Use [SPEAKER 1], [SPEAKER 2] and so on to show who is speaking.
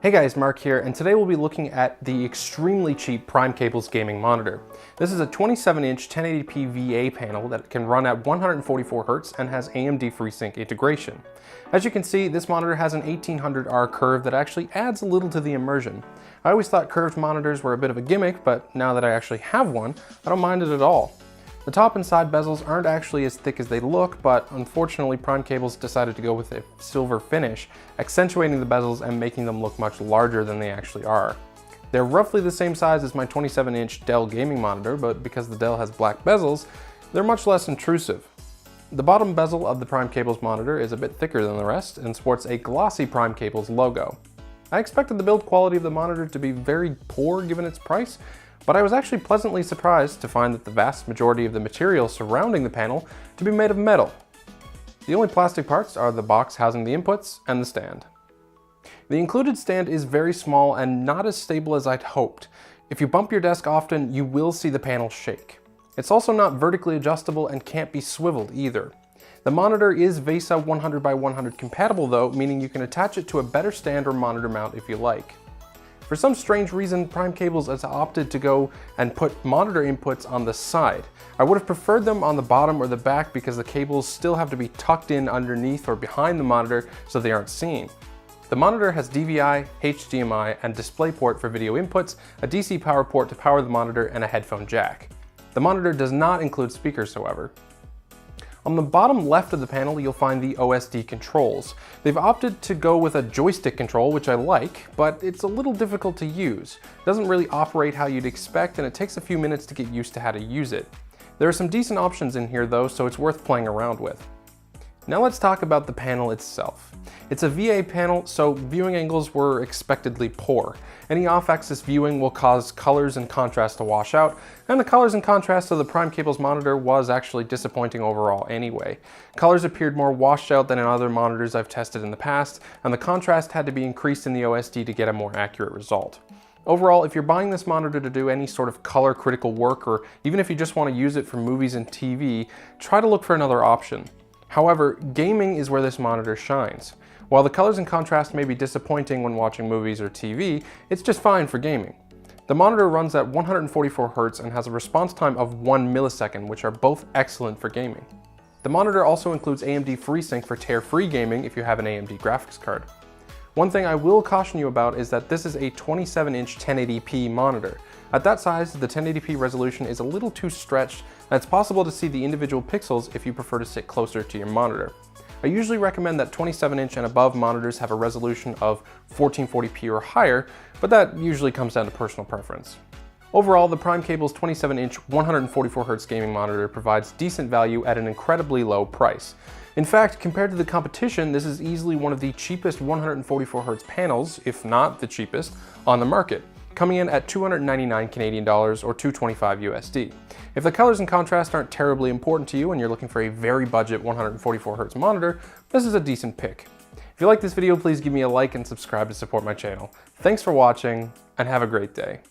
[SPEAKER 1] Hey guys, Mark here, and today we'll be looking at the extremely cheap PrimeCables gaming monitor. This is a 27-inch 1080p VA panel that can run at 144Hz and has AMD FreeSync integration. As you can see, this monitor has an 1800R curve that actually adds a little to the immersion. I always thought curved monitors were a bit of a gimmick, but now that I actually have one, I don't mind it at all. The top and side bezels aren't actually as thick as they look, but unfortunately PrimeCables decided to go with a silver finish, accentuating the bezels and making them look much larger than they actually are. They're roughly the same size as my 27-inch Dell gaming monitor, but because the Dell has black bezels, they're much less intrusive. The bottom bezel of the PrimeCables monitor is a bit thicker than the rest and sports a glossy PrimeCables logo. I expected the build quality of the monitor to be very poor given its price, but I was actually pleasantly surprised to find that the vast majority of the material surrounding the panel to be made of metal. The only plastic parts are the box housing the inputs and the stand. The included stand is very small and not as stable as I'd hoped. If you bump your desk often, you will see the panel shake. It's also not vertically adjustable and can't be swiveled either. The monitor is VESA 100x100 compatible though, meaning you can attach it to a better stand or monitor mount if you like. For some strange reason, PrimeCables has opted to go and put monitor inputs on the side. I would have preferred them on the bottom or the back because the cables still have to be tucked in underneath or behind the monitor so they aren't seen. The monitor has DVI, HDMI, and DisplayPort for video inputs, a DC power port to power the monitor, and a headphone jack. The monitor does not include speakers, however. On the bottom left of the panel, you'll find the OSD controls. They've opted to go with a joystick control, which I like, but it's a little difficult to use. It doesn't really operate how you'd expect, and it takes a few minutes to get used to how to use it. There are some decent options in here though, so it's worth playing around with. Now let's talk about the panel itself. It's a VA panel, so viewing angles were expectedly poor. Any off-axis viewing will cause colors and contrast to wash out, and the colors and contrast of the PrimeCables monitor was actually disappointing overall anyway. Colors appeared more washed out than in other monitors I've tested in the past, and the contrast had to be increased in the OSD to get a more accurate result. Overall, if you're buying this monitor to do any sort of color critical work, or even if you just want to use it for movies and TV, try to look for another option. However, gaming is where this monitor shines. While the colors and contrast may be disappointing when watching movies or TV, it's just fine for gaming. The monitor runs at 144Hz and has a response time of 1 millisecond, which are both excellent for gaming. The monitor also includes AMD FreeSync for tear-free gaming if you have an AMD graphics card. One thing I will caution you about is that this is a 27-inch 1080p monitor. At that size, the 1080p resolution is a little too stretched, and it's possible to see the individual pixels if you prefer to sit closer to your monitor. I usually recommend that 27-inch and above monitors have a resolution of 1440p or higher, but that usually comes down to personal preference. Overall, the PrimeCables 27-inch 144Hz gaming monitor provides decent value at an incredibly low price. In fact, compared to the competition, this is easily one of the cheapest 144Hz panels, if not the cheapest, on the market, coming in at 299 Canadian dollars or 225 USD. If the colors and contrast aren't terribly important to you and you're looking for a very budget 144Hz monitor, this is a decent pick. If you like this video, please give me a like and subscribe to support my channel. Thanks for watching, and have a great day.